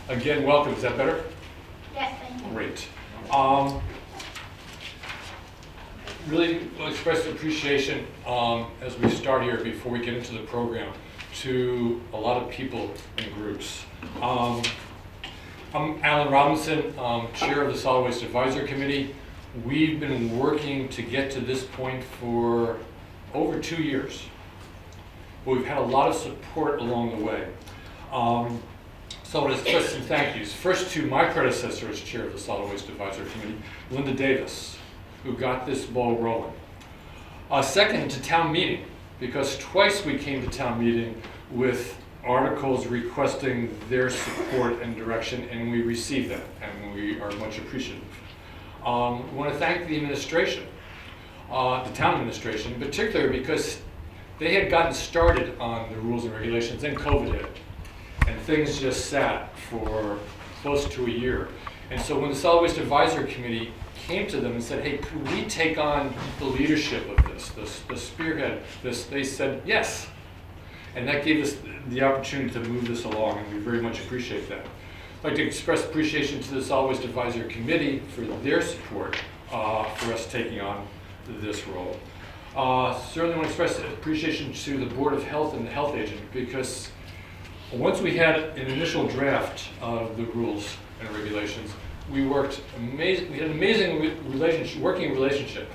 Again, welcome. Is that better? Yes, thank you. Great. Really express appreciation as we start here before we get into the program to a lot of people and groups. I'm Alan Robinson, Chair of the Solid Waste Advisory Committee. We've been working to get to this point for over 2 years. We've had a lot of support along the way. So I want to express some thank yous. First to my predecessor as Chair of the Solid Waste Advisory Committee, Linda Davis, who got this ball rolling. Second to town meeting, because twice we came to town meeting with articles requesting their support and direction, and we received that, and we are much appreciative. I want to thank the administration, the town administration in particular, because they had gotten started on the rules and regulations, then COVID hit, and things just sat for close to a year. And so when the Solid Waste Advisory Committee came to them and said, hey, could we take on the leadership of this, the spearhead, they said yes. And that gave us the opportunity to move this along, and we very much appreciate that. I'd like to express appreciation to the Solid Waste Advisory Committee for their support for us taking on this role. Certainly want to express appreciation to the Board of Health and the health agent, because once we had an initial draft of the rules and regulations, we had an amazing working relationship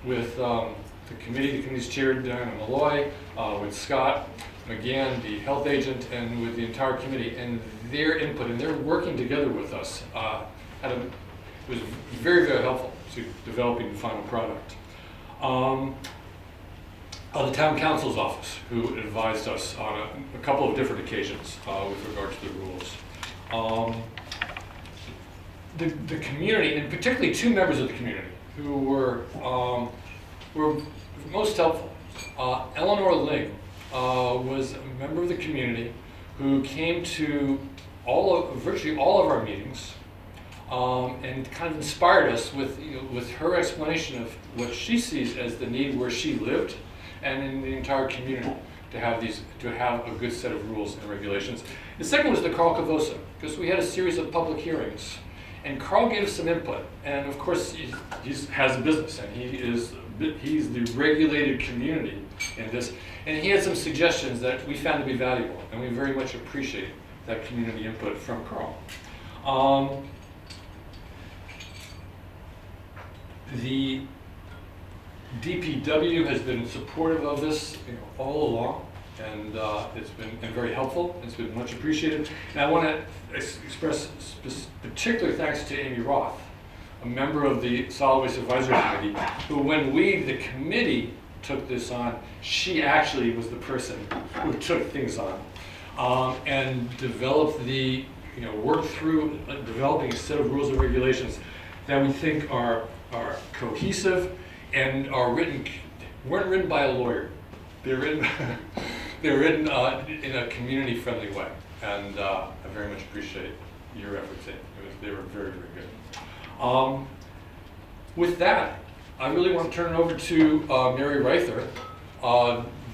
with the committee. The committee's chaired Diana Malloy, with Scott McGann, the health agent, and with the entire committee, and their input, and they're working together with us. Was very, very helpful to developing the final product. The town council's office, who advised us on a couple of different occasions with regard to the rules. The community, and particularly two members of the community who were most helpful. Eleanor Ling was a member of the community who came to virtually all of our meetings and kind of inspired us with her explanation of what she sees as the need where she lived and in the entire community to have a good set of rules and regulations. The second was the Carl Cavosa, because we had a series of public hearings. And Carl gave us some input, and of course he has a business, and he's the regulated community in this, and he had some suggestions that we found to be valuable, and we very much appreciate that community input from Carl. The DPW has been supportive of this all along, and it's been very helpful. It's been much appreciated. And I want to express particular thanks to Amy Roth, a member of the Solid Waste Advisory Committee, who when we, the committee, took this on, she actually was the person who took things on and developed worked through developing a set of rules and regulations that we think are cohesive and weren't written by a lawyer. They're written in a community-friendly way, and I very much appreciate your efforts. They were very, very good. With that, I really want to turn it over to Mary Reither,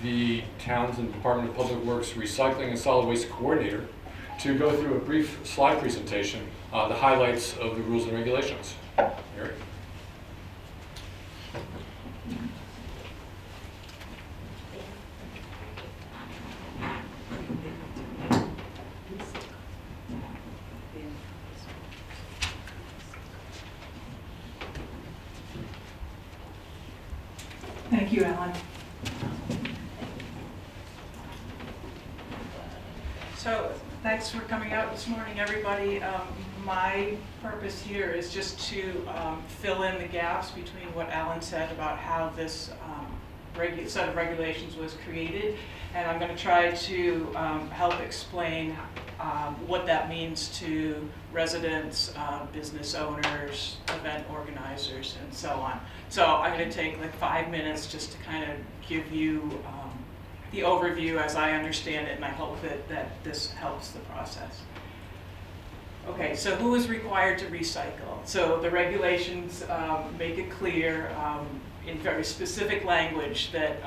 the town's and Department of Public Works Recycling and Solid Waste Coordinator, to go through a brief slide presentation, the highlights of the rules and regulations. Mary? Thank you, Alan. So thanks for coming out this morning, everybody. My purpose here is just to fill in the gaps between what Alan said about how this set of regulations was created, and I'm going to try to help explain what that means to residents, business owners, event organizers, and so on. So I'm going to take like 5 minutes just to kind of give you the overview as I understand it, and I hope that this helps the process. Okay, so who is required to recycle? So the regulations make it clear in very specific language that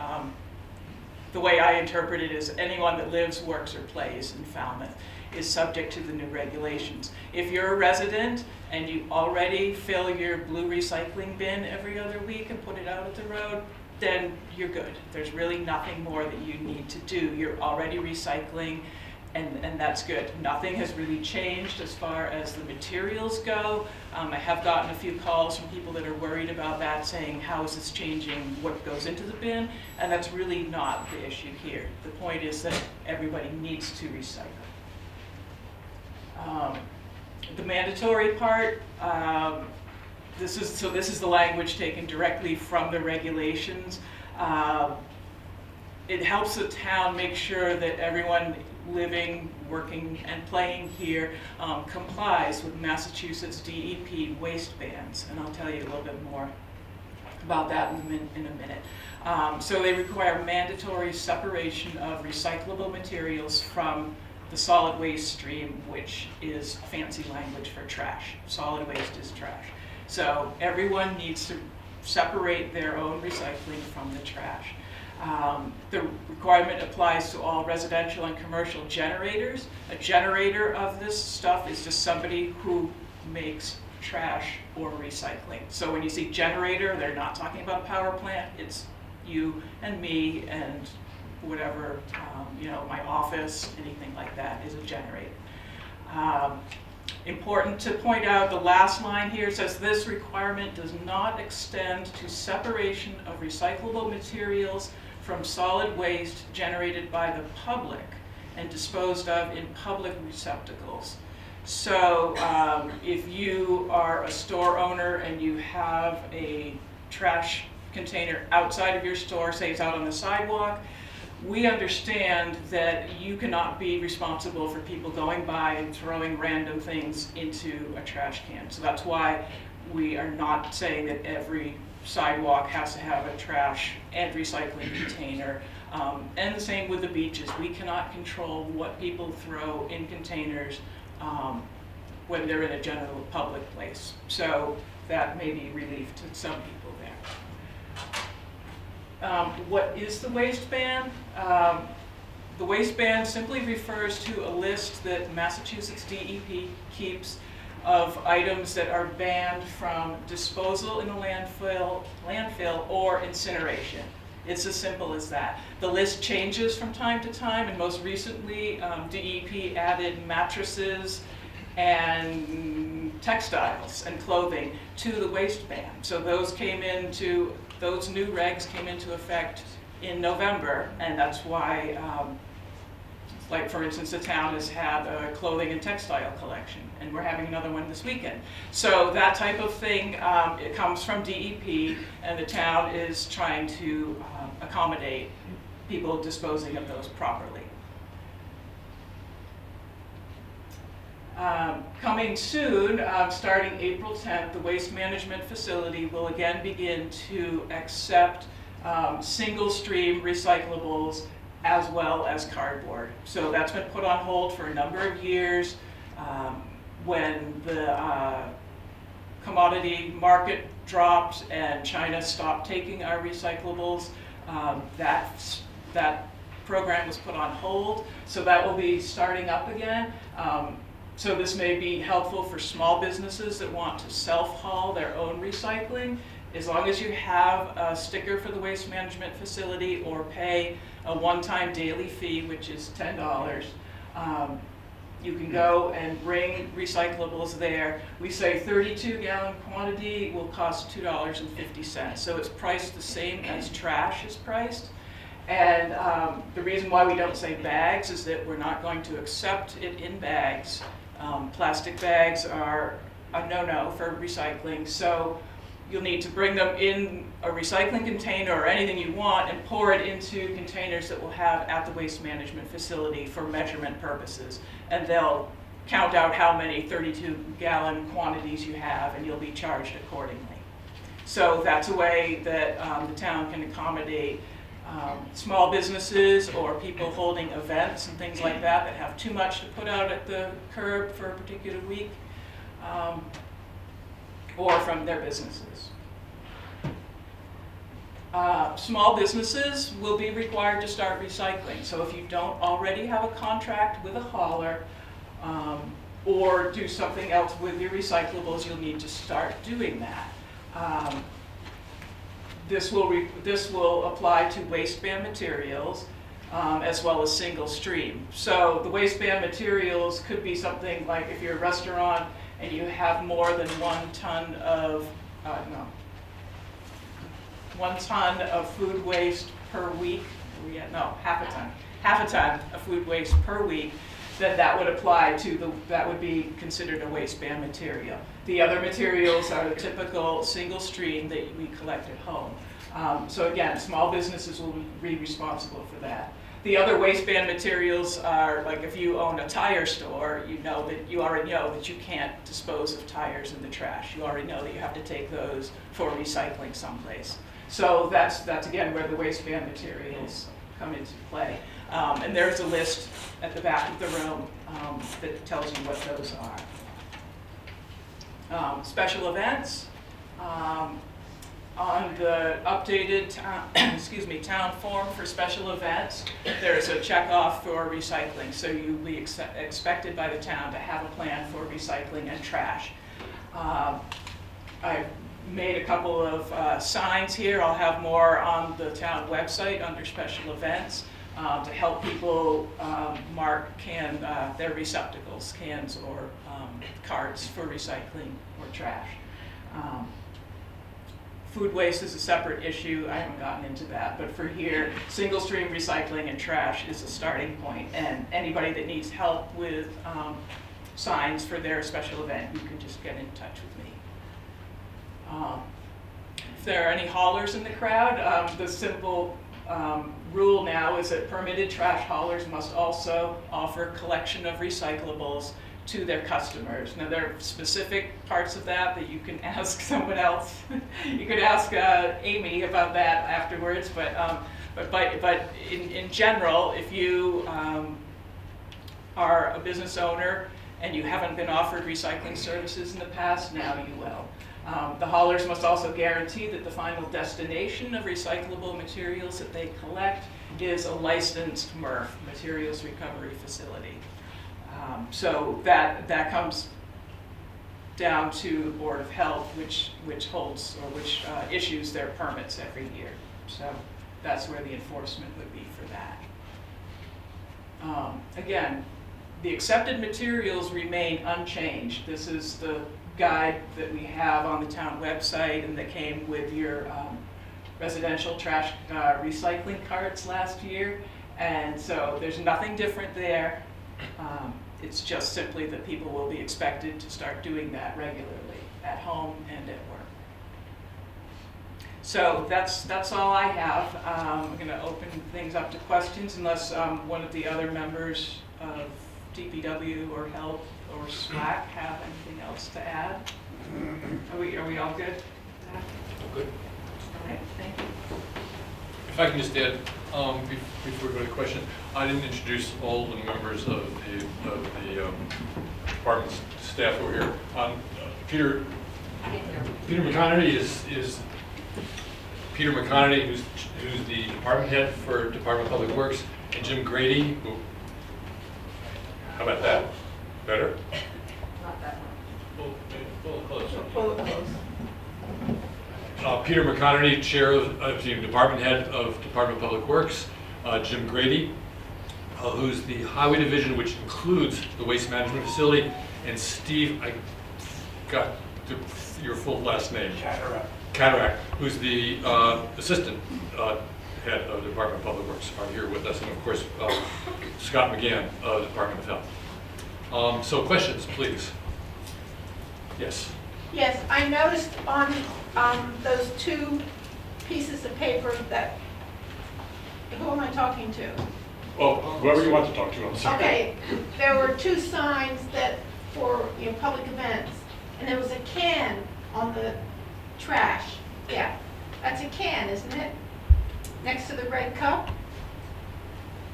the way I interpret it is anyone that lives, works, or plays in Falmouth is subject to the new regulations. If you're a resident and you already fill your blue recycling bin every other week and put it out at the road, then you're good. There's really nothing more that you need to do. You're already recycling, and that's good. Nothing has really changed as far as the materials go. I have gotten a few calls from people that are worried about that, saying, how is this changing what goes into the bin? And that's really not the issue here. The point is that everybody needs to recycle. The mandatory part, this is the language taken directly from the regulations. It helps the town make sure that everyone living, working, and playing here complies with Massachusetts DEP waste bans, and I'll tell you a little bit more about that in a minute. So they require mandatory separation of recyclable materials from the solid waste stream, which is fancy language for trash. Solid waste is trash. So everyone needs to separate their own recycling from the trash. The requirement applies to all residential and commercial generators. A generator of this stuff is just somebody who makes trash or recycling. So when you see generator, they're not talking about a power plant. It's you and me and whatever, my office, anything like that is a generator. Important to point out, the last line here says this requirement does not extend to separation of recyclable materials from solid waste generated by the public and disposed of in public receptacles. So if you are a store owner and you have a trash container outside of your store, say it's out on the sidewalk, we understand that you cannot be responsible for people going by and throwing random things into a trash can. So that's why we are not saying that every sidewalk has to have a trash and recycling container. And the same with the beaches. We cannot control what people throw in containers when they're in a general public place. So that may be relief to some people there. What is the waste ban? The waste ban simply refers to a list that Massachusetts DEP keeps of items that are banned from disposal in a landfill or incineration. It's as simple as that. The list changes from time to time, and most recently DEP added mattresses and textiles and clothing to the waste ban. So those new regs came into effect in November, and that's why, like for instance, the town has had a clothing and textile collection, and we're having another one this weekend. So that type of thing, it comes from DEP, and the town is trying to accommodate people disposing of those properly. Coming soon, starting April 10th, the waste management facility will again begin to accept single stream recyclables as well as cardboard. So that's been put on hold for a number of years. When the commodity market dropped and China stopped taking our recyclables, that program was put on hold. So that will be starting up again. So this may be helpful for small businesses that want to self-haul their own recycling. As long as you have a sticker for the waste management facility or pay a one-time daily fee, which is $10, you can go and bring recyclables there. We say 32-gallon quantity will cost $2.50. So it's priced the same as trash is priced. And the reason why we don't say bags is that we're not going to accept it in bags. Plastic bags are a no-no for recycling, so you'll need to bring them in a recycling container or anything you want and pour it into containers that we'll have at the waste management facility for measurement purposes. And they'll count out how many 32-gallon quantities you have, and you'll be charged accordingly. So that's a way that the town can accommodate small businesses or people holding events and things like that have too much to put out at the curb for a particular week, or from their businesses. Small businesses will be required to start recycling. So if you don't already have a contract with a hauler, or do something else with your recyclables, you'll need to start doing that. This will apply to waistband materials, as well as single stream. So the waistband materials could be something like if you're a restaurant and you have more than 1 ton of, 1 ton of food waste per week, half a ton of food waste per week, then that would apply to that would be considered a waistband material. The other materials are the typical single stream that we collect at home. So again, small businesses will be responsible for that. The other waistband materials are, like if you own a tire store, you already know that you can't dispose of tires in the trash. You already know that you have to take those for recycling someplace. So that's again where the waistband materials come into play. And there's a list at the back of the room that tells you what those are. Special events. On the updated town form for special events, there's a check-off for recycling. So you'll be expected by the town to have a plan for recycling and trash. I've made a couple of signs here. I'll have more on the town website under special events to help people mark their receptacles, cans or carts for recycling or trash. Food waste is a separate issue. I haven't gotten into that, but for here, single stream recycling and trash is a starting point, and anybody that needs help with signs for their special event, you can just get in touch with me. If there are any haulers in the crowd, the simple rule now is that permitted trash haulers must also offer collection of recyclables to their customers. Now there are specific parts of that you can ask someone else. You could ask Amy about that afterwards, but in general, if you are a business owner and you haven't been offered recycling services in the past, now you will. The haulers must also guarantee that the final destination of recyclable materials that they collect is a licensed MRF, Materials Recovery Facility. So that comes down to the Board of Health, which issues their permits every year. So that's where the enforcement would be for that. Again, the accepted materials remain unchanged. This is the guide that we have on the town website and that came with your residential trash recycling carts last year. And so there's nothing different there. It's just simply that people will be expected to start doing that regularly at home and at work. So that's all I have. I'm going to open things up to questions unless one of the other members of DPW or Health or SWAC have anything else to add. Are we all good? Good. All right, thank you. If I can just add, before we go to the question, I didn't introduce all the members of the department's staff who are here. Peter McConerty is Peter McConerty, who's the department head for Department of Public Works, and Jim Grady, who, how about that? Better? Not that one. A little closer. Pull it close. Peter McConerty, chair of the department head of Department of Public Works. Jim Grady, who's the highway division, which includes the waste management facility. And Steve, I got your full last name. Cataract, who's the assistant head of the Department of Public Works, are here with us. And of course, Scott McGann, of the Department of Health. So questions, please. Yes. Yes, I noticed on those 2 pieces of paper that, who am I talking to? Oh, whoever you want to talk to, I'm sorry. Okay, there were 2 signs that for public events, and there was a can on the trash. Yeah, that's a can, isn't it? Next to the red cup?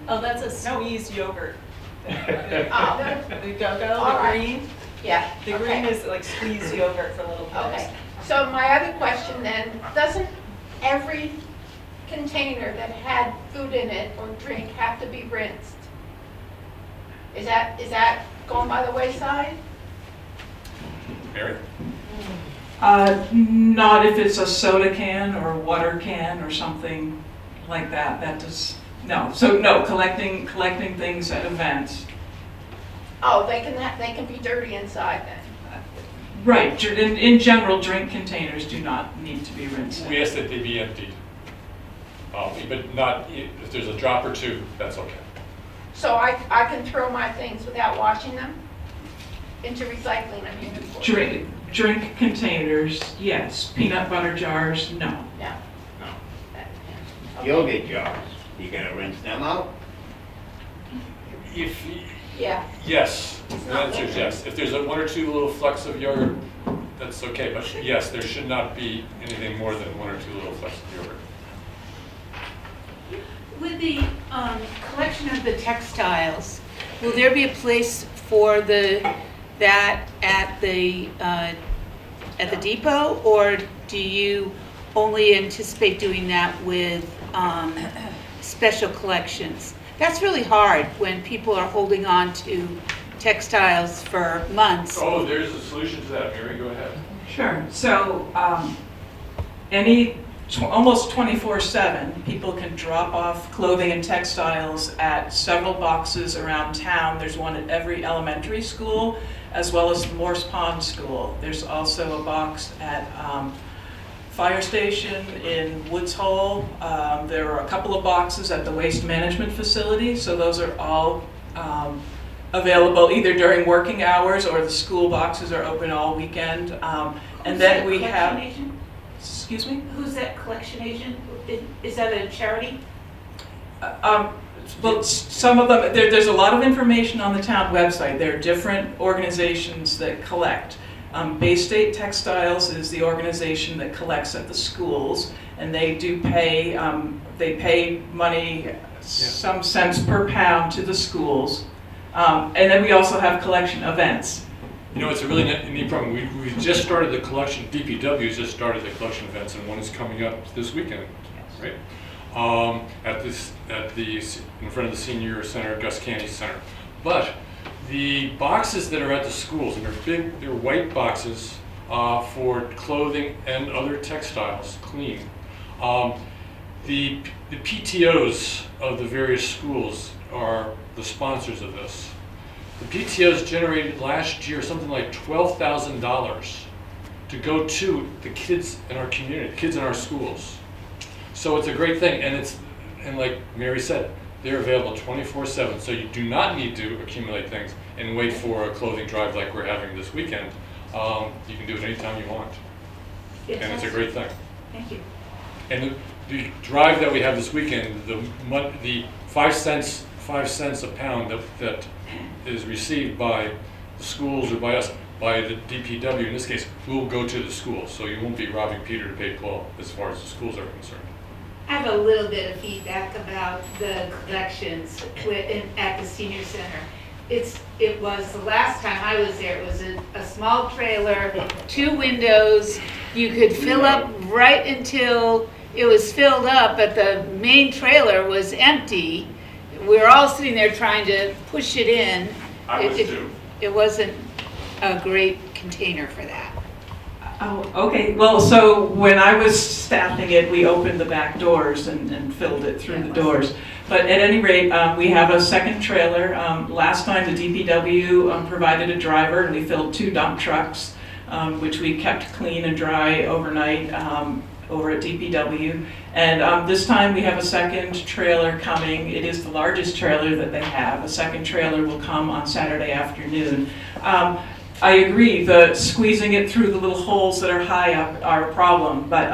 Oh, that's a squeezed yogurt. Oh, The go-go, All the right. green. yeah. The okay. green is like squeezed yogurt for little kids. Okay, so my other question then, doesn't every container that had food in it or drink have to be rinsed? Is that going by the wayside? Mary? Not if it's a soda can or water can or something like that. That does, no. So no, collecting things at events. Oh, they can be dirty inside then? Right. In general, drink containers do not need to be rinsed. We ask that they be emptied. But not, if there's a drop or two, that's okay. So I can throw my things without washing them into recycling, I mean? Drink containers, yes. Peanut butter jars, no. No. No. Okay. Yogurt jars, you gonna rinse them out? If, Yeah. yes, the answer is yes. If there's one or two little flecks of yogurt, that's okay. But yes, there should not be anything more than one or two little flecks of yogurt. With the collection of the textiles, will there be a place for that at the depot, or do you only anticipate doing that with special collections? That's really hard when people are holding on to textiles for months. Oh, there's a solution to that. Mary, go ahead. Sure. So almost 24/7, people can drop off clothing and textiles at several boxes around town. There's one at every elementary school, as well as the Morse Pond School. There's also a box at Fire Station in Woods Hole. There are a couple of boxes at the Waste Management Facility, so those are all available either during working hours, or the school boxes are open all weekend. And then we have... Excuse me? Who's that collection agent? Is that a charity? Well, some of them, there's a lot of information on the town website. There are different organizations that collect. Bay State Textiles is the organization that collects at the schools, and they do pay, money, some cents per pound to the schools. And then we also have collection events. You know, it's a really neat program. We've just started the collection, DPW has just started the collection events, and one is coming up this weekend, right? In front of the senior center, Gus Candy Center. But the boxes that are at the schools, and they're white boxes for clothing and other textiles, clean. The PTOs of the various schools are the sponsors of this. The PTOs generated last year something like $12,000 to go to the kids in our community, the kids in our schools. So it's a great thing, and like Mary said, they're available 24/7. So you do not need to accumulate things and wait for a clothing drive like we're having this weekend. You can do it anytime you want, and it's a great thing. Thank you. And the drive that we have this weekend, the 5 cents a pound that is received by the schools or by us, by the DPW in this case, will go to the schools. So you won't be robbing Peter to pay Paul as far as the schools are concerned. I have a little bit of feedback about the collections at the senior center. It was, the last time I was there, it was a small trailer, 2 windows. You could fill up right until it was filled up, but the main trailer was empty. We were all sitting there trying to push it in. I was too. It wasn't a great container for that. Oh, okay. Well, so when I was staffing it, we opened the back doors and filled it through the doors. But at any rate, we have a second trailer. Last time the DPW provided a driver, and we filled 2 dump trucks, which we kept clean and dry overnight over at DPW. And this time we have a second trailer coming. It is the largest trailer that they have. A second trailer will come on Saturday afternoon. I agree, the squeezing it through the little holes that are high up are a problem, but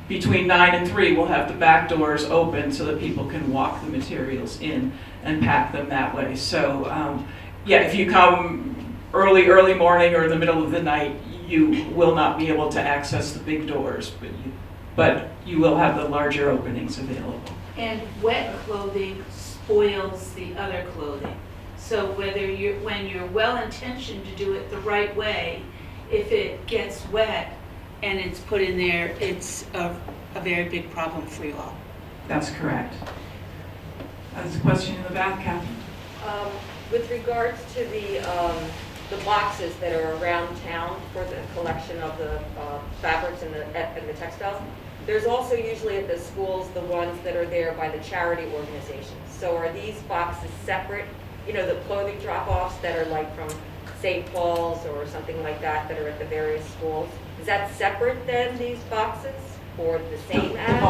between 9 and 3 we'll have the back doors open so that people can walk the materials in and pack them that way. So yeah, if you come early morning or in the middle of the night, you will not be able to access the big doors, but you will have the larger openings available. And wet clothing spoils the other clothing. So when you're well-intentioned to do it the right way, if it gets wet and it's put in there, it's a very big problem for you all. That's correct. That's a question in the back, Kathy. With regards to the boxes that are around town for the collection of the fabrics and the textiles, there's also usually at the schools the ones that are there by the charity organizations. So are these boxes separate? You know, the clothing drop-offs that are like from St. Paul's or something like that that are at the various schools. Is that separate than these boxes or the same The as?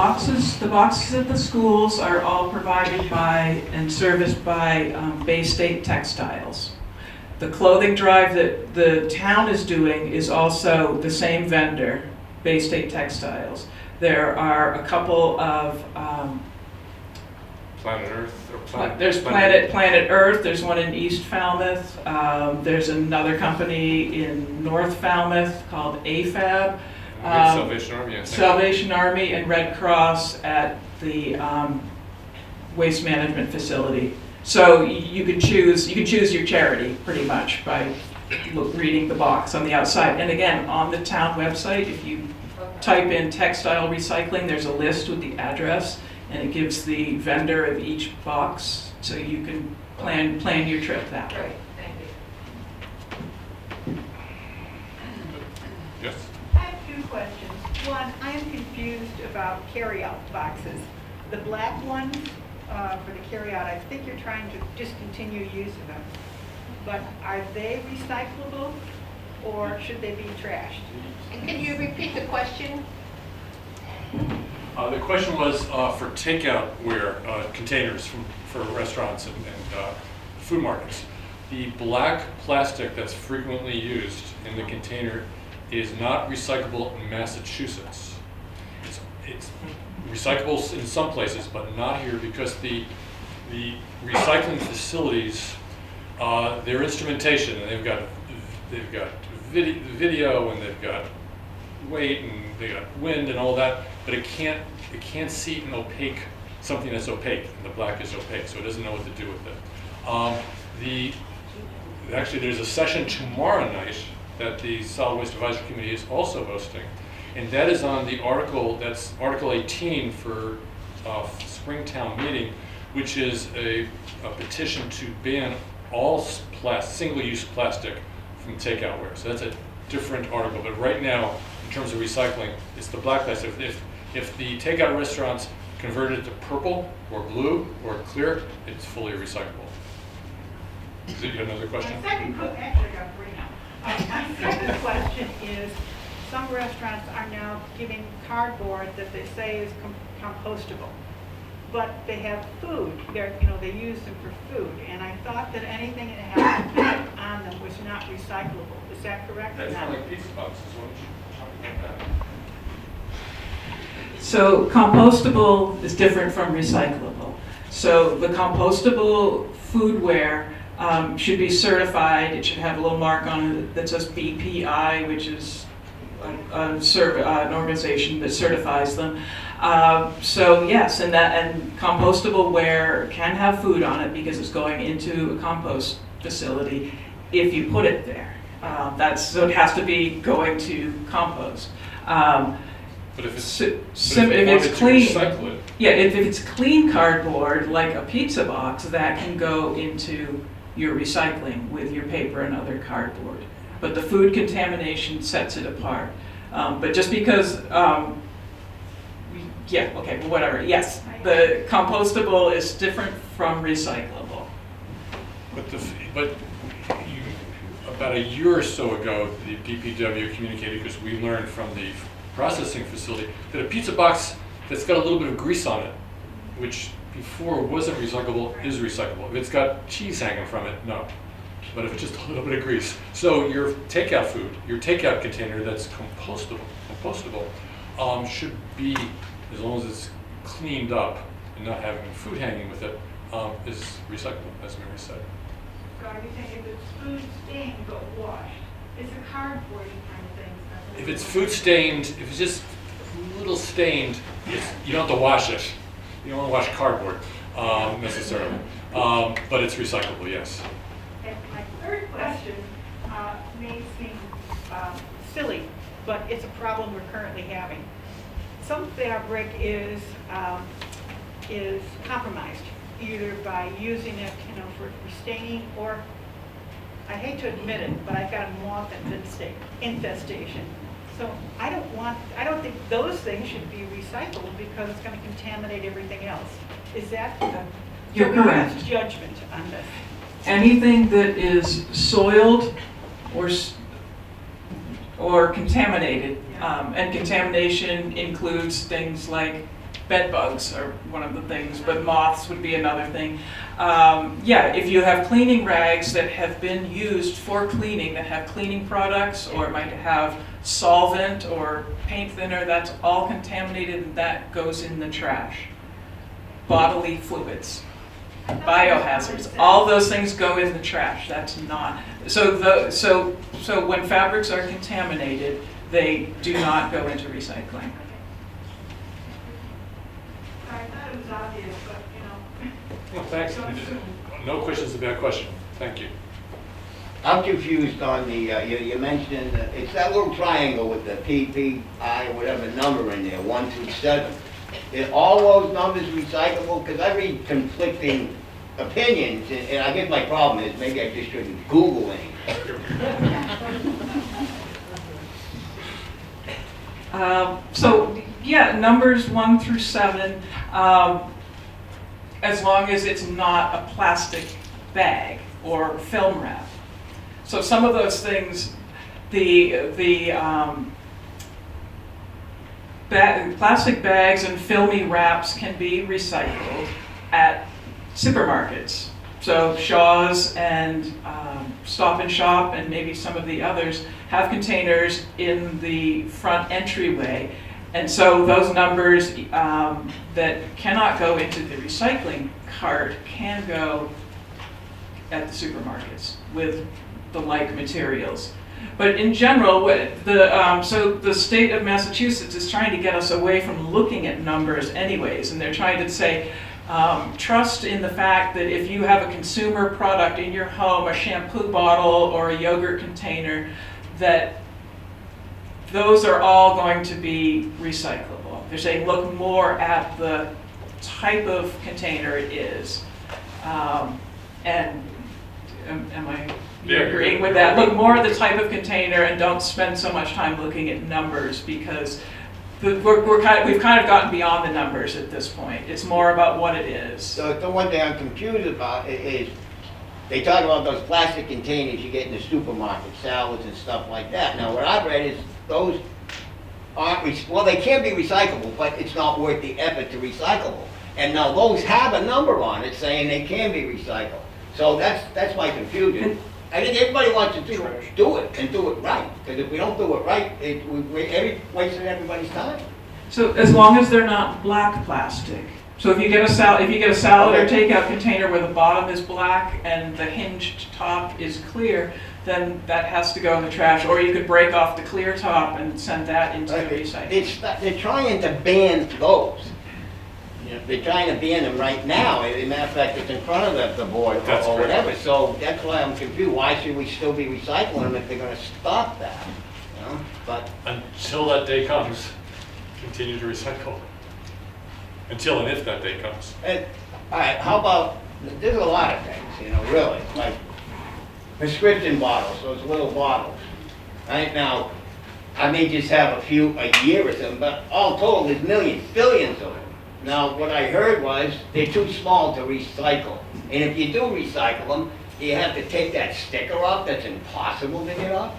boxes at the schools are all provided by and serviced by Bay State Textiles. The clothing drive that the town is doing is also the same vendor, Bay State Textiles. There are a couple of, Planet Earth or there's Planet Earth, there's one in East Falmouth, there's another company in North Falmouth called AFAB. Salvation Army, I think. Salvation Army and Red Cross at the waste management facility. So you can choose your charity pretty much by reading the box on the outside. And again, on the town website, if you type in textile recycling, there's a list with the address, and it gives the vendor of each box, so you can plan your trip that way. Right, thank you. Yes. I have two questions. One, I am confused about carryout boxes. The black ones for the carryout, I think you're trying to discontinue use of them. But are they recyclable or should they be trashed? And can you repeat the question? The question was for takeout ware containers for restaurants and food markets. The black plastic that's frequently used in the container is not recyclable in Massachusetts. It's recyclable in some places, but not here because the recycling facilities, their instrumentation, and they've got video and they've got weight and they got wind and all that, but it can't see an opaque, something that's opaque, and the black is opaque, so it doesn't know what to do with it. Actually, there's a session tomorrow night that the Solid Waste Advisory Committee is also hosting, and that is on the article, that's Article 18 for Springtown meeting, which is a petition to ban all single-use plastic from takeout ware. So that's a different article, but right now, in terms of recycling, it's the black plastic. If the takeout restaurants convert it to purple or blue or clear, it's fully recyclable. Is there another question? My second, actually I got three now. My second question is, some restaurants are now giving cardboard that they say is compostable, but they have food. They use them for food, and I thought that anything that had food on them was not recyclable. Is that correct? That's not like pizza boxes, what you talking about that? So compostable is different from recyclable. So the compostable foodware should be certified. It should have a little mark on it that says BPI, which is an organization that certifies them. So yes, and compostable ware can have food on it because it's going into a compost facility if you put it there. So it has to be going to compost. But if it's, If wanted it's to clean, recycle it, yeah, if it's clean cardboard like a pizza box, that can go into your recycling with your paper and other cardboard. But the food contamination sets it apart. But just because, whatever. Yes, the compostable is different from recyclable. but about a year or so ago, the DPW communicated, because we learned from the processing facility, that a pizza box that's got a little bit of grease on it, which before wasn't recyclable, is recyclable. If it's got cheese hanging from it, no. But if it's just a little bit of grease. So your takeout food, your takeout container that's compostable should be, as long as it's cleaned up and not having food hanging with it, is recyclable, as Mary said. So are you saying if it's food stained but washed, it's a cardboard kind of thing? If it's food stained, if it's just a little stained, you don't have to wash it. You don't want to wash cardboard necessarily, but it's recyclable, yes. And my third question may seem silly, but it's a problem we're currently having. Some fabric is is compromised, either by using it, for restaining, or, I hate to admit it, but I've got a moth infestation. So I don't think those things should be recycled because it's going to contaminate everything else. Is that? You're so we correct. use judgment on this. Anything that is soiled or contaminated, and contamination includes things like bed bugs are one of the things, but moths would be another thing. Yeah, if you have cleaning rags that have been used for cleaning, that have cleaning products, or might have solvent or paint thinner, that's all contaminated and that goes in the trash. Bodily fluids, biohazards, all those things go in the trash. That's not, so when fabrics are contaminated, they do not go into recycling. I thought it was obvious, but, Well, thanks. No questions about question. Thank you. I'm confused on the, you mentioned, it's that little triangle with the PPI or whatever number in there, 1 through 7. Is all those numbers recyclable? Because I read conflicting opinions, and I guess my problem is maybe I just shouldn't Google anything. So, yeah, numbers 1 through 7, as long as it's not a plastic bag or film wrap. So some of those things, plastic bags and filmy wraps can be recycled at supermarkets. So Shaw's and Stop and Shop and maybe some of the others have containers in the front entryway. And so those numbers that cannot go into the recycling cart can go at the supermarkets with the like materials. But in general, so the state of Massachusetts is trying to get us away from looking at numbers anyways, and they're trying to say, trust in the fact that if you have a consumer product in your home, a shampoo bottle or a yogurt container, that those are all going to be recyclable. They're saying look more at the type of container it is. And am I agreeing with that? Look more at the type of container and don't spend so much time looking at numbers, because we've kind of gotten beyond the numbers at this point. It's more about what it is. So the one thing I'm confused about is they talk about those plastic containers you get in the supermarket, salads and stuff like that. Now what I've read is those aren't, well, they can be recyclable, but it's not worth the effort to recycle them. And now those have a number on it saying they can be recycled. So that's my confusion. I think everybody wants to do it and do it right. Because if we don't do it right, we're wasting everybody's time. So as long as they're not black plastic. So if you get a salad or takeout container where the bottom is black and the hinged top is clear, then that has to go in the trash. Or you could break off the clear top and send that into the recycling. They're trying to ban those. They're trying to ban them right now. As a matter of fact, it's in front of the board or whatever. So that's why I'm confused. Why should we still be recycling them if they're going to stop that? But until that day comes, continue to recycle. Until and if that day comes. All right, how about, there's a lot of things, really. Like prescription bottles, those little bottles. Right now, I may just have a year or something, but all told, there's millions, billions of them. Now, what I heard was they're too small to recycle. And if you do recycle them, you have to take that sticker off. That's impossible to get off.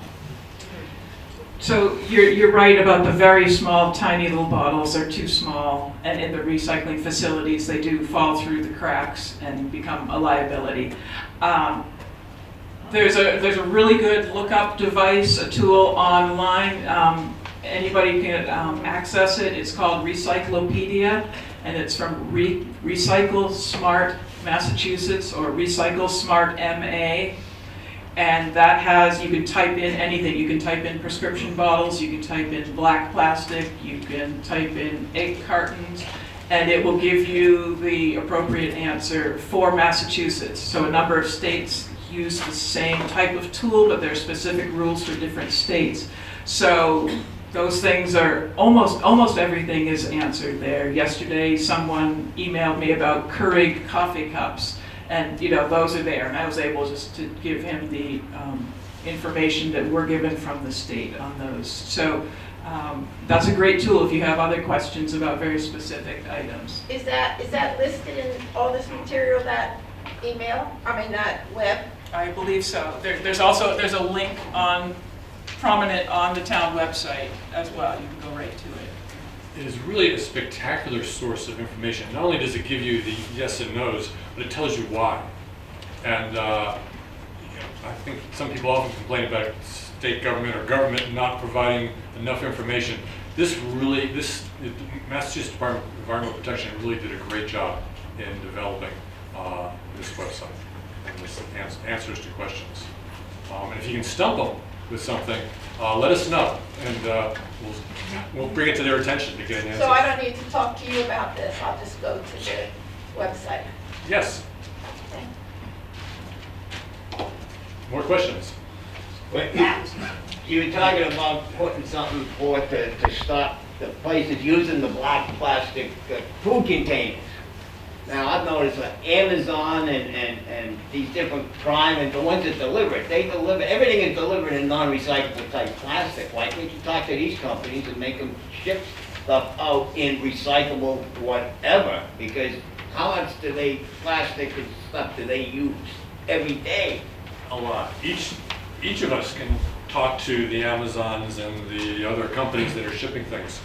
So you're right about the very small, tiny little bottles are too small, and in the recycling facilities, they do fall through the cracks and become a liability. There's a really good lookup device, a tool online. Anybody can access it. It's called Recyclopedia, and it's from Recycle Smart Massachusetts or Recycle Smart MA. And that has, you can type in anything. You can type in prescription bottles, you can type in black plastic, you can type in egg cartons, and it will give you the appropriate answer for Massachusetts. So a number of states use the same type of tool, but there are specific rules for different states. So those things are, almost everything is answered there. Yesterday, someone emailed me about Keurig coffee cups, and those are there, and I was able just to give him the information that we're given from the state on those. So that's a great tool if you have other questions about very specific items. Is that listed in all this material, that that web? I believe so. There's a link prominent on the town website as well. You can go right to it. It is really a spectacular source of information. Not only does it give you the yes and no's, but it tells you why. And I think some people often complain about state government or government not providing enough information. The Massachusetts Department of Environmental Protection really did a great job in developing this website and this answers to questions. And if you can stump them with something, let us know, and we'll bring it to their attention to get an answer. So I don't need to talk to you about this, I'll just go to the website. Yes. Okay. More questions? But you were talking about putting something forth to stop the places using the black plastic food containers. Now, I've noticed that Amazon and these different Prime and the ones that deliver it, everything is delivered in non-recyclable type plastic. Why can't you talk to these companies and make them ship stuff out in recyclable whatever? Because how much plastic and stuff do they use every day? A lot. Each of us can talk to the Amazons and the other companies that are shipping things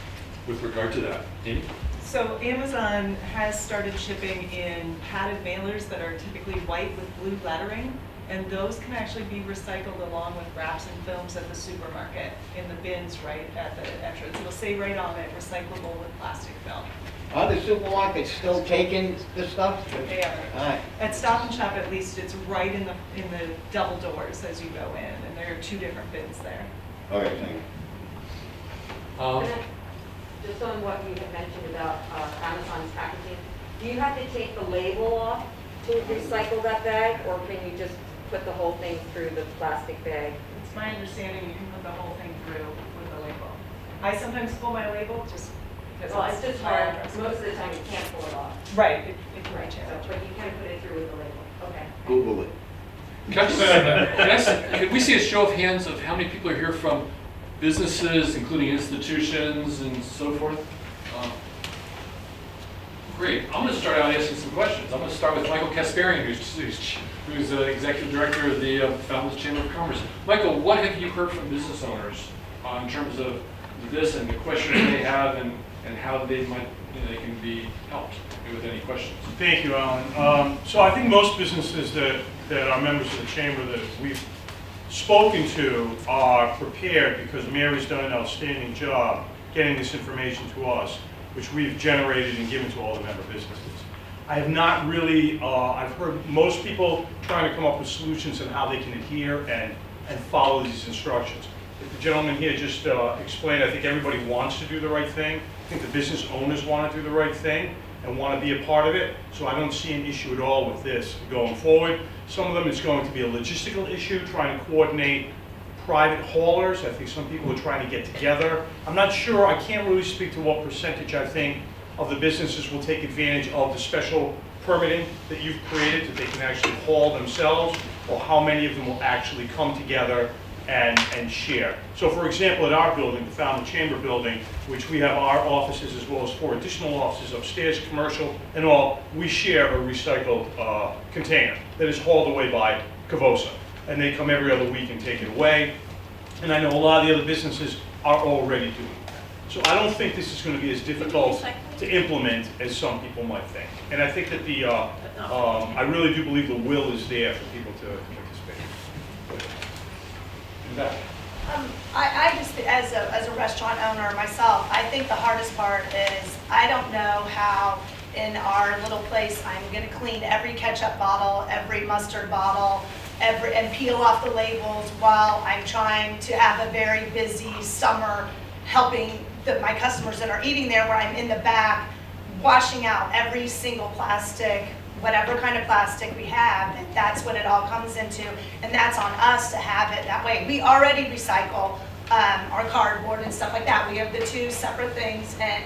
with regard to that. Amy? So Amazon has started shipping in padded mailers that are typically white with blue lettering, and those can actually be recycled along with wraps and films at the supermarket in the bins right at the entrance. It'll say right on it, recyclable with plastic film. Are the supermarkets still taking the stuff? They are. All right. At Stop and Shop, at least, it's right in the double doors as you go in, and there are 2 different bins there. Okay, thank you. Just on what you had mentioned about Amazon's packaging, do you have to take the label off to recycle that bag, or can you just put the whole thing through the plastic bag? It's my understanding you can put the whole thing through with the label. I sometimes pull my label just because Well, it's just hard, address. most of the time you can't pull it off. Right, it's right, So, challenge. but you can put it through with the label, okay. Google it. Can we see a show of hands of how many people are here from businesses, including institutions and so forth? Great. I'm going to start out asking some questions. I'm going to start with Michael Kasparian, who's Executive Director of the Falmouth Chamber of Commerce. Michael, what have you heard from business owners in terms of this and the questions they have and how they can be helped with any questions? Thank you, Alan. So I think most businesses that are members of the chamber that we've spoken to are prepared because Mary's done an outstanding job getting this information to us, which we've generated and given to all the member businesses. I have not really, I've heard most people trying to come up with solutions on how they can adhere and follow these instructions. The gentleman here just explained, I think everybody wants to do the right thing. I think the business owners want to do the right thing and want to be a part of it. So I don't see an issue at all with this going forward. Some of them it's going to be a logistical issue, trying to coordinate private haulers. I think some people are trying to get together. I'm not sure, I can't really speak to what percentage I think of the businesses will take advantage of the special permitting that you've created that they can actually haul themselves, or how many of them will actually come together and share. So for example, at our building, the Falmouth Chamber building, which we have our offices as well as 4 additional offices upstairs, commercial and all, we share a recycled container that is hauled away by Cavosa. And they come every other week and take it away. And I know a lot of the other businesses are already doing that. So I don't think this is going to be as difficult to implement as some people might think. And I think that I really do believe the will is there for people to participate. I just, as a restaurant owner myself, I think the hardest part is I don't know how in our little place I'm going to clean every ketchup bottle, every mustard bottle, and peel off the labels while I'm trying to have a very busy summer helping my customers that are eating there, where I'm in the back washing out every single plastic, whatever kind of plastic we have, and that's what it all comes into, and that's on us to have it that way. We already recycle our cardboard and stuff like that. We have the two separate things, and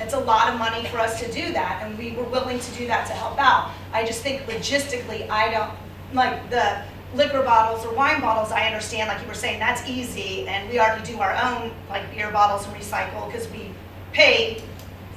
it's a lot of money for us to do that, and we were willing to do that to help out. I just think logistically, I don't, like the liquor bottles or wine bottles, I understand, like you were saying, that's easy, and we already do our own, like beer bottles and recycle, because we pay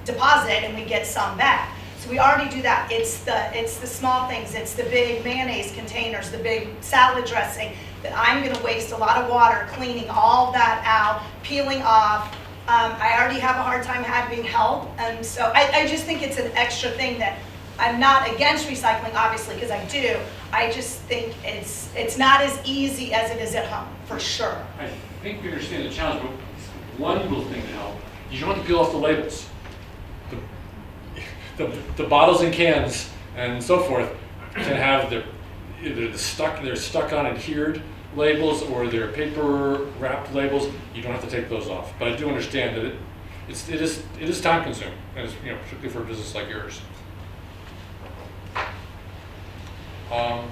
deposit and we get some back. So we already do that. It's the small things, it's the big mayonnaise containers, the big salad dressing, that I'm gonna waste a lot of water cleaning all that out, peeling off. I already have a hard time having help, and so I just think it's an extra thing that I'm not against recycling, obviously, because I do. I just think it's not as easy as it is at home, for sure. I think we understand the challenge, but one little thing to help, you don't have to peel off the labels. The bottles and cans and so forth can have either they're stuck on adhered labels or they're paper wrapped labels. You don't have to take those off. But I do understand that it is time consuming, and it's, particularly for a business like yours. I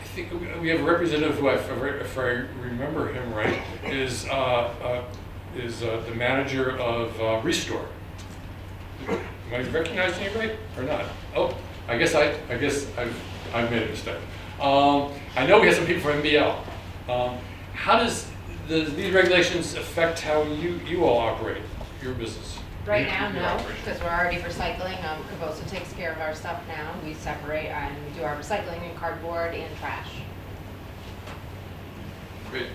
think we have a representative who, if I remember him right, is the manager of Restore. Am I recognizing anybody or not? Oh, I guess I've made a mistake. I know we have some people from MBL. How does these regulations affect how you all operate your business? Right now, Your no, operation? because we're already recycling. Cavosa takes care of our stuff now. We separate and we do our recycling in cardboard and trash. Great.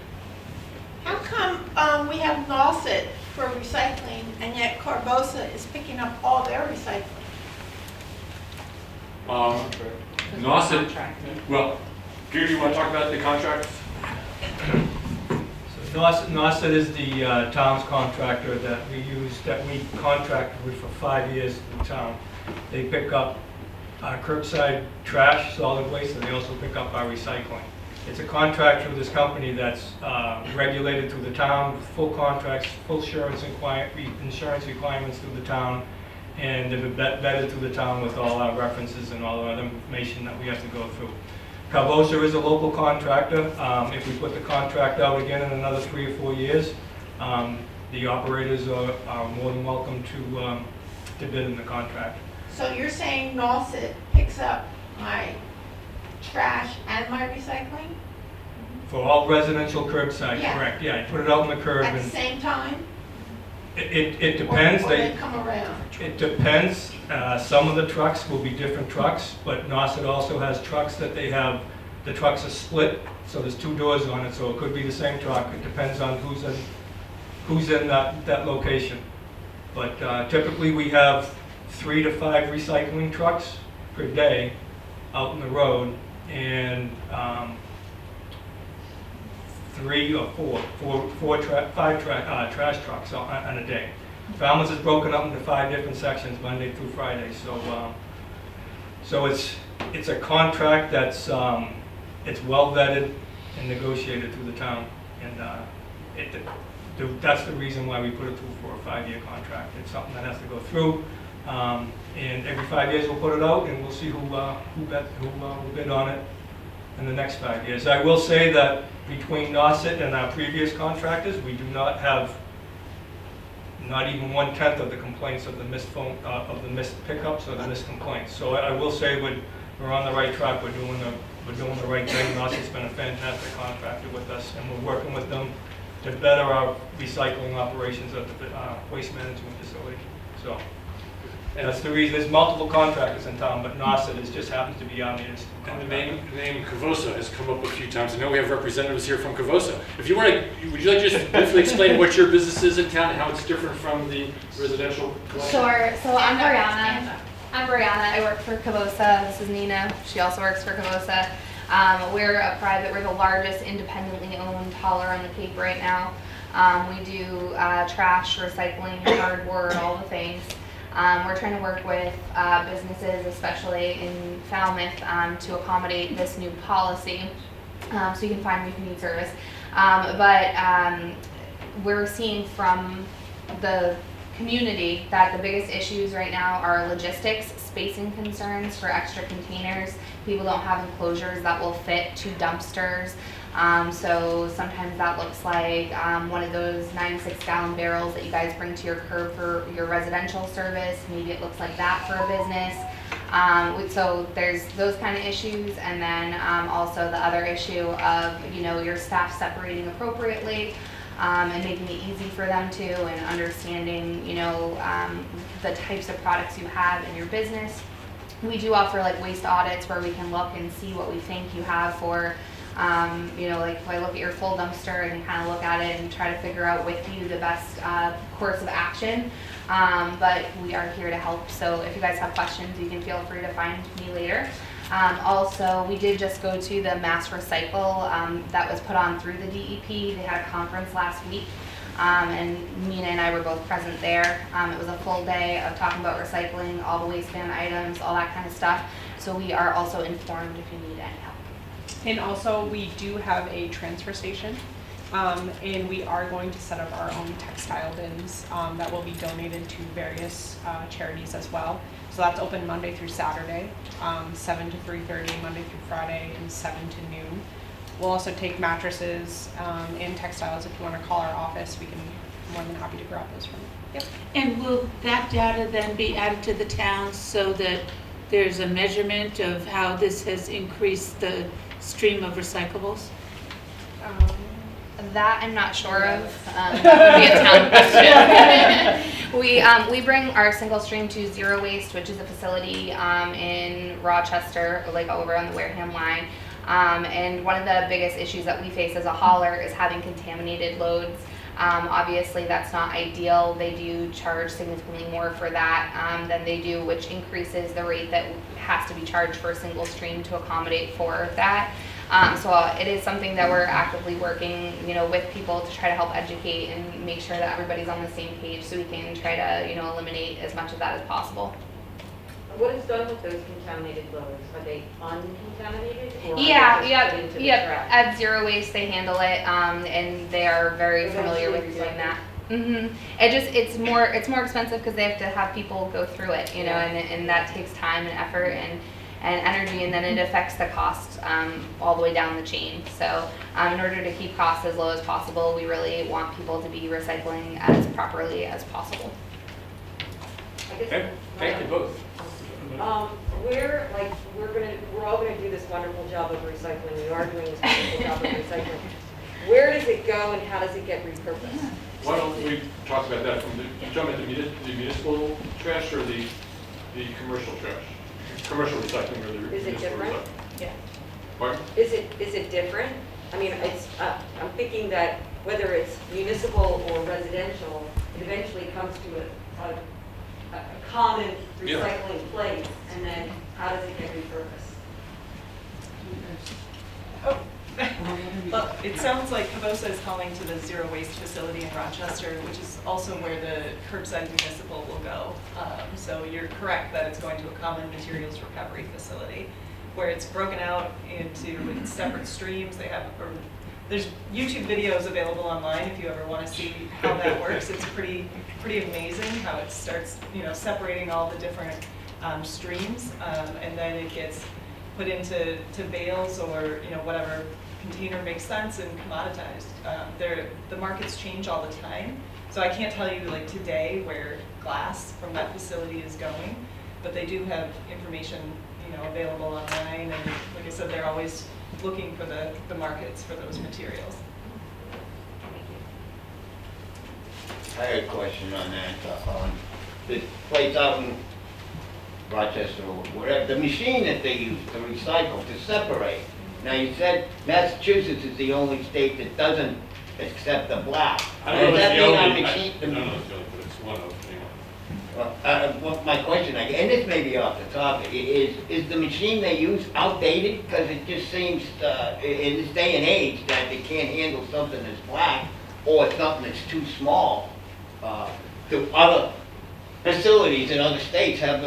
How come we have Nauset for recycling and yet Corvosa is picking up all their recycling? Nauset, well, Peter, do you want to talk about the contract? So Nauset is the town's contractor that we use, that we contracted with for 5 years in town. They pick up our curbside trash, solid waste, and they also pick up our recycling. It's a contract with this company that's regulated through the town, with full contracts, full insurance requirements through the town, and they've been vetted through the town with all our references and all the other information that we have to go through. Cavosa is a local contractor. If we put the contract out again in another 3 or 4 years, the operators are more than welcome to bid in the contract. So you're saying Nauset picks up my trash and my recycling For all residential curbside, Yeah. correct, yeah, you put it out on the curb at the and same time? it depends. Or they come around? It depends. Some of the trucks will be different trucks, but Nauset also has trucks that they have, the trucks are split, so there's 2 doors on it, so it could be the same truck. It depends on who's in that location. But typically we have 3 to 5 recycling trucks per day out in the road, and 3 or 5 trash trucks on a day. Falmouth is broken up into 5 different sections, Monday through Friday. So it's a contract that's it's well vetted and negotiated through the town, and that's the reason why we put it through for a 5-year contract. It's something that has to go through, and every 5 years we'll put it out, and we'll see who will bid on it in the next 5 years. I will say that between Nauset and our previous contractors, we do not have not even 1/10 of the complaints of the missed pickups or the missed complaints. So I will say we're on the right track. We're doing the right thing. Nauset's been a fantastic contractor with us, and we're working with them to better our recycling operations at the waste management facility. So that's the reason. There's multiple contractors in town, but Nauset just happens to be our nearest And contractor. the name Cavosa has come up a few times. I know we have representatives here from Cavosa. If you want to, would you like to just briefly explain what your business is in town and how it's different from the residential client? Sure. So I'm Brianna. I work for Cavosa. This is Nina. She also works for Cavosa. We're the largest independently owned hauler on the Cape right now. We do trash, recycling, cardboard, all the things. We're trying to work with businesses, especially in Falmouth, to accommodate this new policy, so you can find we can need service. But we're seeing from the community that the biggest issues right now are logistics, spacing concerns for extra containers. People don't have enclosures that will fit 2 dumpsters. So sometimes that looks like one of those 96-gallon barrels that you guys bring to your curb for your residential service. Maybe it looks like that for a business. So there's those kind of issues, and then also the other issue of your staff separating appropriately and making it easy for them to, and understanding the types of products you have in your business. We do offer like waste audits where we can look and see what we think you have for. Like if I look at your full dumpster and kind of look at it and try to figure out with you the best course of action. But we are here to help. So if you guys have questions, you can feel free to find me later. Also, we did just go to the Mass Recycle that was put on through the DEP. They had a conference last week. And Mina and I were both present there. It was a full day of talking about recycling, all the waistband items, all that kind of stuff. So we are also informed if you need any help. And also, we do have a transfer station, and we are going to set up our own textile bins that will be donated to various charities as well. So that's open Monday through Saturday, 7 to 3:30, Monday through Friday, and 7 to noon. We'll also take mattresses and textiles. If you want to call our office, we can more than happy to grab those from you. Yep. And will that data then be added to the towns so that there's a measurement of how this has increased the stream of recyclables? That I'm not sure of. That would be a town question. We bring our single stream to Zero Waste, which is a facility in Rochester, like over on the Wareham line. And one of the biggest issues that we face as a hauler is having contaminated loads. Obviously, that's not ideal. They do charge significantly more for that than they do, which increases the rate that has to be charged for a single stream to accommodate for that. So it is something that we're actively working, with people to try to help educate and make sure that everybody's on the same page, so we can try to, eliminate as much of that as possible. What is done with those contaminated loads? Are they uncontaminated, or are Yeah, they just put into the trash? At Zero Waste they handle it, and they are very familiar with doing that. It's more expensive because they have to have people go through it, and that takes time and effort and energy, and then it affects the cost all the way down the chain. So in order to keep costs as low as possible, we really want people to be recycling as properly as possible. Okay, thank you both. We're all gonna do this wonderful job of recycling. We are doing this wonderful job of recycling. Where does it go and how does it get repurposed? Why don't we talk about that from the municipal trash or the commercial trash? Commercial recycling or the Is it municipal different? recycling? Yeah. Pardon? Is it different? I mean, I'm thinking that whether it's municipal or residential, it eventually comes to a common recycling place, and then how does it get repurposed? Well, it sounds like Cavosa is calling to the Zero Waste facility in Rochester, which is also where the curbside municipal will go. So you're correct that it's going to a common materials recovery facility where it's broken out into separate streams. There's YouTube videos available online if you ever want to see how that works. It's pretty amazing how it starts, separating all the different streams, and then it gets put into bales or whatever container makes sense and commoditized. The markets change all the time, so I can't tell you like today where glass from that facility is going, but they do have information available online, and like I said, they're always looking for the markets for those materials. I had a question on that. On the place out in Rochester or whatever, the machine that they use to recycle, to separate. Now you said Massachusetts is the only state that doesn't accept the black. I don't know if Does that it's the mean our only, machine- I don't know if it's the only, but it's one of, Well, my question, and this may be off the topic, is the machine they use outdated? Because it just seems, in this day and age, that they can't handle something that's black, or something that's too small. The other facilities in other states have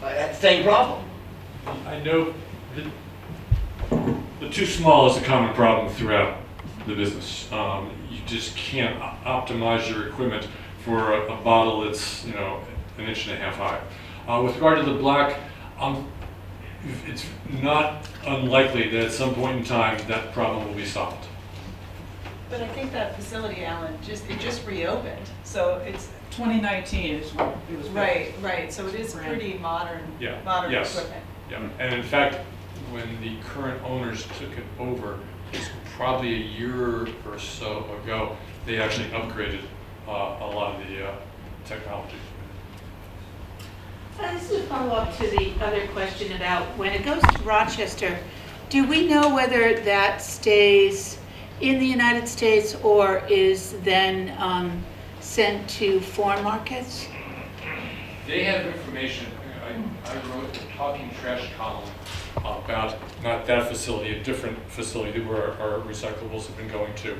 that same problem. I know the too small is a common problem throughout the business. You just can't optimize your equipment for a bottle that's, an inch and a half high. With regard to the black, it's not unlikely that at some point in time, that problem will be solved. But I think that facility, Alan, it just reopened, so it's, 2019 is when it was built. right, so it is pretty modern, Yeah, modern yes. equipment. Yeah, and in fact, when the current owners took it over, it's probably a year or so ago, they actually upgraded a lot of the technology. This is a follow-up to the other question about when it goes to Rochester, do we know whether that stays in the United States or is then sent to foreign markets? They have information, I wrote a talking trash column about not that facility, a different facility where our recyclables have been going to,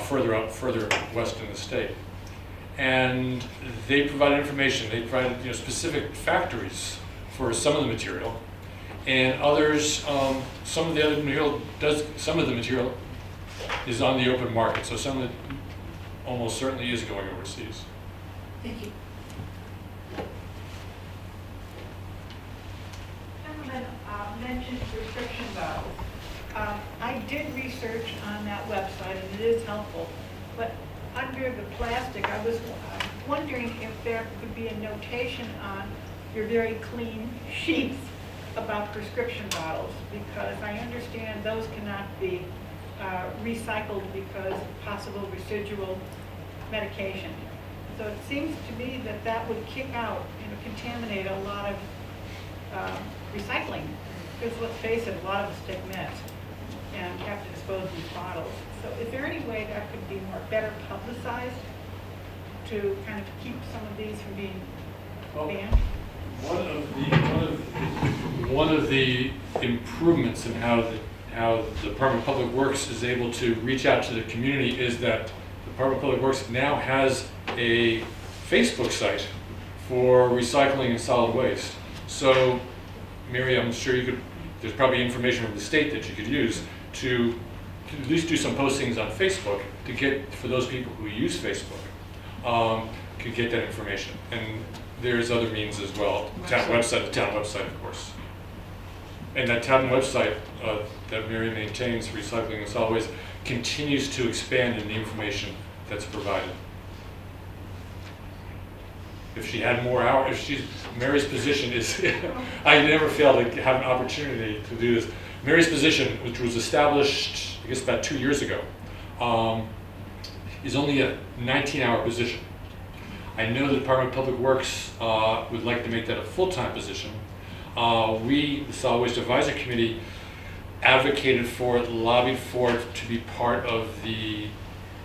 further west in the state. And they provided information, they provided specific factories for some of the material, and others, some of the other material is on the open market, so some of it almost certainly is going overseas. Thank you. Gentlemen mentioned prescription bottles. I did research on that website, and it is helpful, but under the plastic, I was wondering if there could be a notation on your very clean sheets about prescription bottles, because I understand those cannot be recycled because of possible residual medication. So it seems to me that that would kick out, contaminate a lot of recycling. Because let's face it, a lot of us take meds and have to dispose of these bottles. So is there any way that could be better publicized to kind of keep some of these from being banned? One of the improvements in how the Department of Public Works is able to reach out to the community is that the Department of Public Works now has a Facebook site for recycling and solid waste. So, Mary, I'm sure there's probably information from the state that you could use to at least do some postings on Facebook to get, for those people who use Facebook, could get that information. And there's other means as well. The town website, of course. And that town website that Mary maintains, Recycling and Solid Waste, continues to expand in the information that's provided. If she had more hours, Mary's position is, I never fail to have an opportunity to do this. Mary's position, which was established, I guess about 2 years ago, is only a 19-hour position. I know the Department of Public Works would like to make that a full-time position. We, the Solid Waste Advisory Committee, advocated for it, lobbied for it to be part of the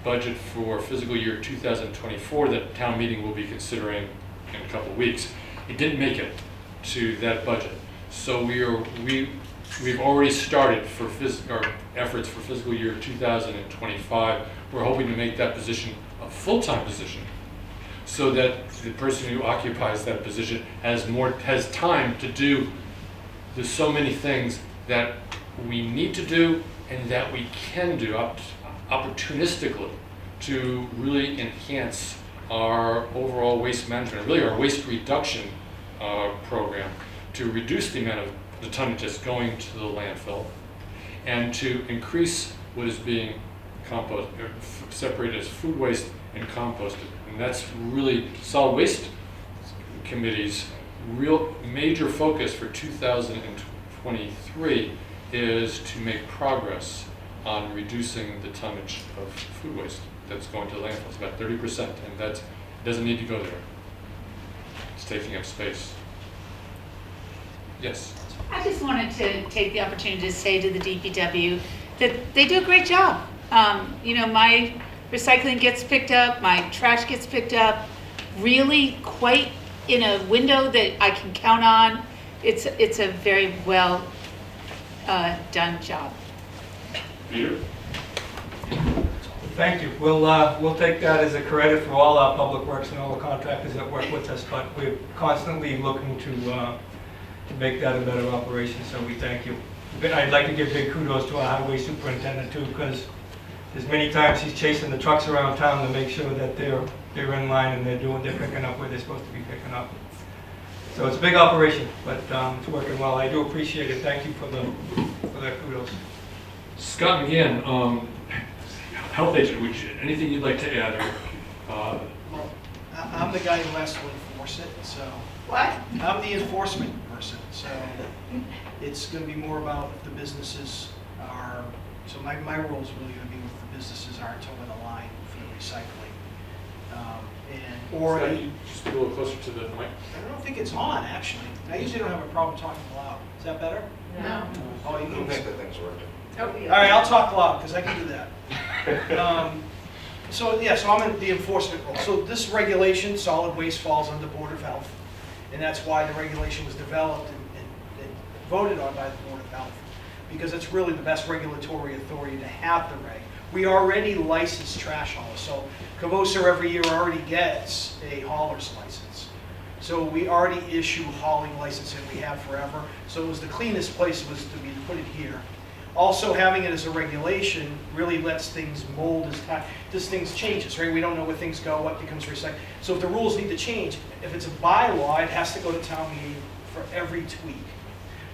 budget for fiscal year 2024 that town meeting will be considering in a couple of weeks. It didn't make it to that budget. So we've already started for our efforts for fiscal year 2025. We're hoping to make that position a full-time position so that the person who occupies that position has time to do there's so many things that we need to do and that we can do opportunistically to really enhance our overall waste management, really our waste reduction program, to reduce the amount of the tonnage that's going to the landfill and to increase what is being separated as food waste and composted. And that's really Solid Waste Committee's real major focus for 2023 is to make progress on reducing the tonnage of food waste that's going to landfills, about 30%, and that doesn't need to go there. It's taking up space. Yes? I just wanted to take the opportunity to say to the DPW that they do a great job. My recycling gets picked up, my trash gets picked up, really quite in a window that I can count on. It's a very well done job. Peter? Thank you. We'll take that as a credit for all our public works and all the contractors that work with us, but we're constantly looking to make that a better operation, so we thank you. I'd like to give big kudos to our highway superintendent too, because there's many times he's chasing the trucks around town to make sure that they're in line and they're picking up where they're supposed to be picking up. So it's a big operation, but it's working well. I do appreciate it. Thank you for the kudos. Scott McGann, health agent, anything you'd like to add? Or, Well, I'm the guy who has to enforce it, so. What? I'm the enforcement person, so it's gonna be more about if the businesses are, so my role is really gonna be if the businesses aren't towing the line for the recycling. Or, Scott, I you just get a little closer to the mic. don't think it's on, actually. I usually don't have a problem talking loud. Is that better? No. Oh, you I don't can. think that thing's working. All right, I'll talk loud, because I can do that. So I'm in the enforcement role. So this regulation, solid waste, falls under Board of Health, and that's why the regulation was developed and voted on by the Board of Health, because it's really the best regulatory authority to have the reg. We already license trash haulers, so Cavosa every year already gets a hauler's license. So we already issue hauling license, and we have forever. So it was the cleanest place was to put it here. Also, having it as a regulation really lets things mold as time, this things changes, right? We don't know where things go, what becomes recycled. So if the rules need to change, if it's a bylaw, it has to go to town meeting for every tweak.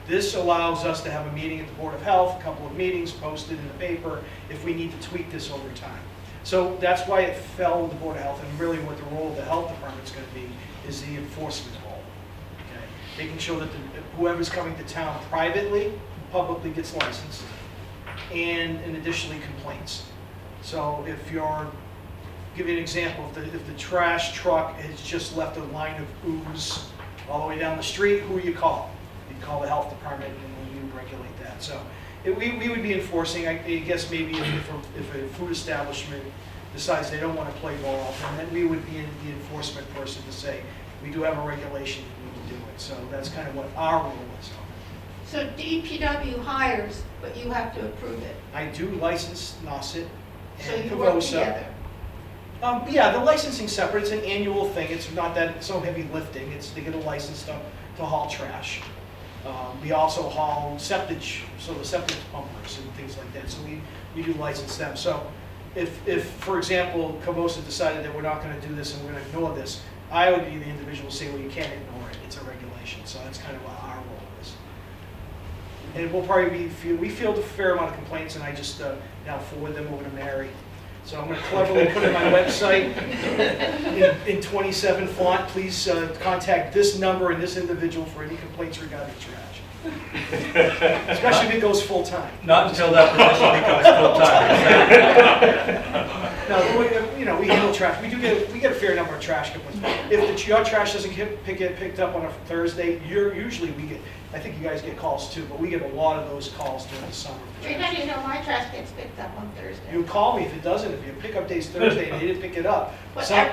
This allows us to have a meeting at the Board of Health, a couple of meetings posted in the paper, if we need to tweak this over time. So that's why it fell with the Board of Health, and really what the role of the health department is going to be is the enforcement role. Okay? Making sure that whoever's coming to town privately, publicly gets licensed, and additionally complaints. So if you're, give you an example, if the trash truck has just left a line of ooze all the way down the street, who do you call? You'd call the health department, and we would regulate that. So we would be enforcing, I guess maybe if a food establishment decides they don't want to play ball, then we would be the enforcement person to say, we do have a regulation, we need to do it. So that's kind of what our role is. So DPW hires, but you have to approve it. I do license Nauset So and you work Cavosa. together. Yeah, the licensing separate, it's an annual thing, it's not that, so heavy lifting, they get a license to haul trash. We also haul septage, so the septic pumpers and things like that, so we do license them. So if for example, Cavosa decided that we're not gonna do this and we're gonna ignore this, I would be the individual to say, well, you can't ignore it, it's a regulation, so that's kind of what our role is. And we'll probably we field a fair amount of complaints, and I just now forward them over to Mary. So I'm going to cleverly put in my website in 27 font, please contact this number and this individual for any complaints regarding trash. Especially if it goes full time. Not until that position becomes full-time. No, we handle trash. We get a fair number of trash complaints. If your trash doesn't get picked up on a Thursday, usually we get. I think you guys get calls too, but we get a lot of those calls during the summer. Wait, how do you know my trash gets picked up on Thursday? You call me if it doesn't. If your pickup day's Thursday and they didn't pick it up. But Some-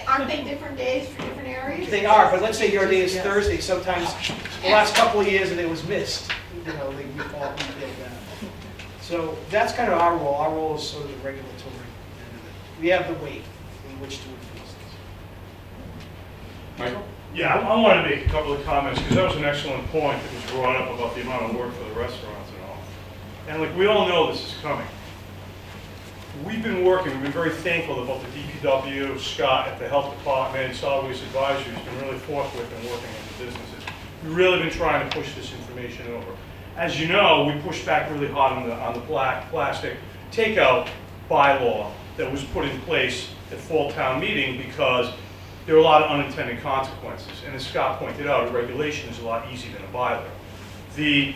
aren't they different days for different areas? They are, but let's say your day is Thursday, sometimes the last couple of years and it was missed, we feel that. So that's kind of our role. Our role is sort of the regulatory end of it. We have the weight in which to enforce this. Mike? Yeah, I want to make a couple of comments, because that was an excellent point that was brought up about the amount of work for the restaurants and all. And like, we all know this is coming. We've been very thankful about the DPW, Scott at the health department, solid waste advisory has been really forthwith in working with the businesses. We've really been trying to push this information over. As you know, we pushed back really hard on the black plastic takeout bylaw that was put in place at fall town meeting, because there are a lot of unintended consequences. And as Scott pointed out, a regulation is a lot easier than a bylaw. The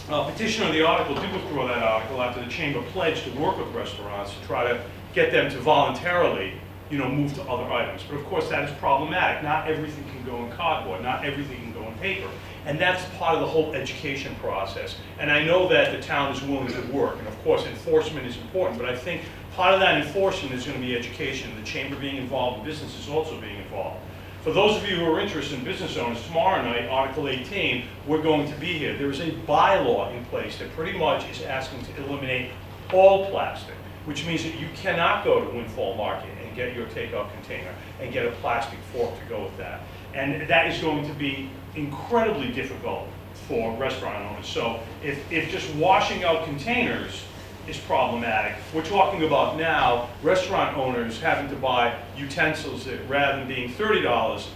petitioner of the article did withdraw that article after the chamber pledged to work with restaurants to try to get them to voluntarily, move to other items. But of course, that is problematic. Not everything can go in cardboard. Not everything can go in paper. And that's part of the whole education process. And I know that the town is willing to work. And of course, enforcement is important. But I think part of that enforcement is going to be education. The chamber being involved, the businesses also being involved. For those of you who are interested in business owners, tomorrow night, Article 18, we're going to be here. There is a bylaw in place that pretty much is asking to eliminate all plastic, which means that you cannot go to Windfall Market and get your takeout container and get a plastic fork to go with that. And that is going to be incredibly difficult for restaurant owners. So if just washing out containers is problematic. We're talking about now restaurant owners having to buy utensils that rather than being $30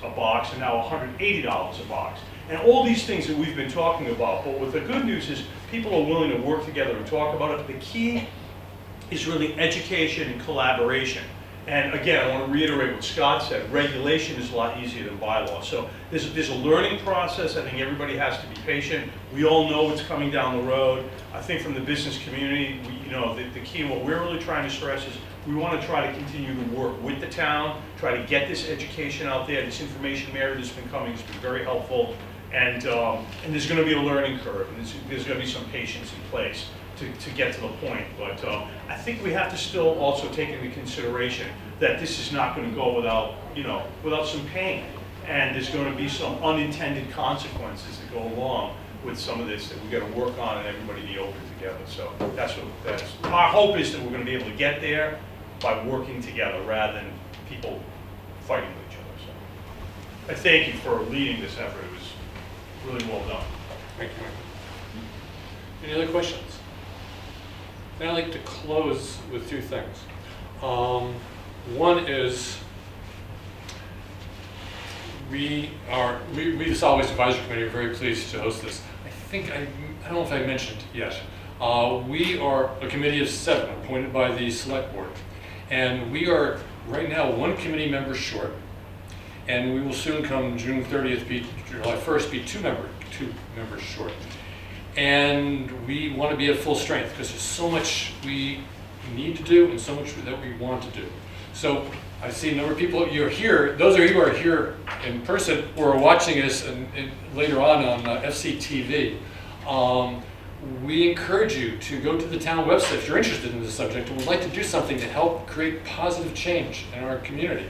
a box are now $180 a box. And all these things that we've been talking about. But what the good news is people are willing to work together and talk about it. The key is really education and collaboration. And again, I want to reiterate what Scott said, regulation is a lot easier than bylaw. So there's a learning process. I think everybody has to be patient. We all know what's coming down the road. I think from the business community, the key, what we're really trying to stress is we want to try to continue to work with the town, try to get this education out there. This information Meredith's been coming has been very helpful. And there's going to be a learning curve, and there's going to be some patience in place to get to the point. But I think we have to still also take into consideration that this is not going to go without some pain. And there's going to be some unintended consequences that go along with some of this that we've got to work on and everybody be open together. So that's our hope is that we're going to be able to get there by working together rather than people fighting with each other. So I thank you for leading this effort. It was really well done. Thank you. Any other questions? Then I'd like to close with two things. One is we, the Solid Waste Advisory Committee, are very pleased to host this. I don't know if I mentioned yet. We are a committee of 7 appointed by the Select Board. And we are right now 1 committee member short. And we will soon come June 30th, July 1st, be 2 members short. And we want to be at full strength because there's so much we need to do and so much that we want to do. So I see a number of people, you're here, those of you who are here in person or are watching us and later on FCTV, we encourage you to go to the town website if you're interested in this subject and would like to do something to help create positive change in our community.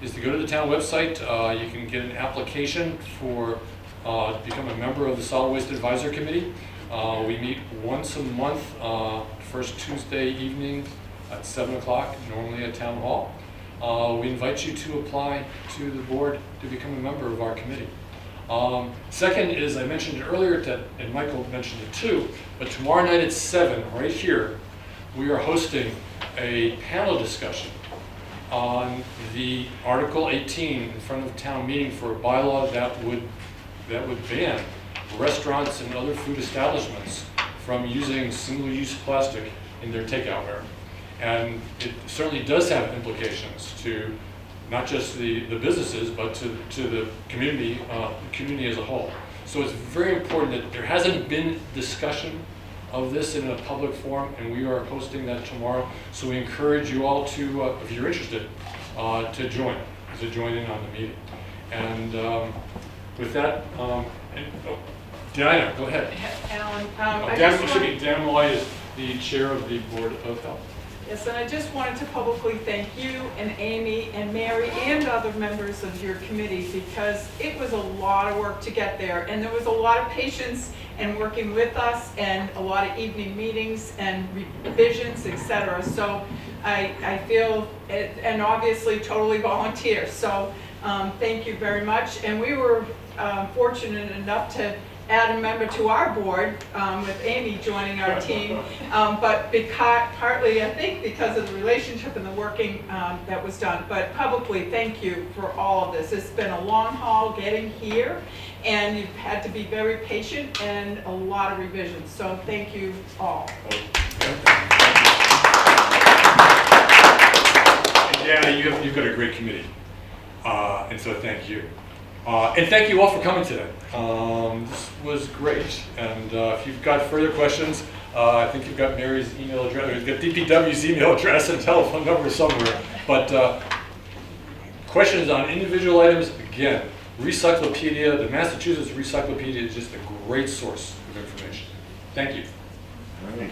Is to go to the town website, you can get an application for to become a member of the Solid Waste Advisory Committee. We meet once a month, first Tuesday evening at 7 o'clock, normally at Town Hall. We invite you to apply to the board to become a member of our committee. Second is, I mentioned it earlier, and Michael mentioned it too, but tomorrow night at 7, right here, we are hosting a panel discussion on the Article 18 in front of town meeting for a bylaw that would ban restaurants and other food establishments from using single-use plastic in their takeout ware. And it certainly does have implications to not just the businesses, but to the community as a whole. So it's very important that there hasn't been discussion of this in a public forum, and we are hosting that tomorrow. So we encourage you all to, if you're interested, to join in on the meeting. And with that, Diana, go ahead. Alan, Dan Malloy is the chair of the Board of Health. Yes, and I just wanted to publicly thank you and Amy and Mary and other members of your committee because it was a lot of work to get there, and there was a lot of patience in working with us and a lot of evening meetings and revisions, etc. So I feel, and obviously totally volunteer, so thank you very much. And we were fortunate enough to add a member to our board with Amy joining our team, but partly I think because of the relationship and the working that was done. But publicly, thank you for all of this. It's been a long haul getting here, and you've had to be very patient and a lot of revisions. So thank you all. And Diana, you've got a great committee, and so thank you. And thank you all for coming today. This was great. And if you've got further questions, I think you've got Mary's email address, you've got DPW's email address and telephone number somewhere. But questions on individual items, again, Recyclopedia, the Massachusetts Recyclopedia is just a great source of information. Thank you. All right.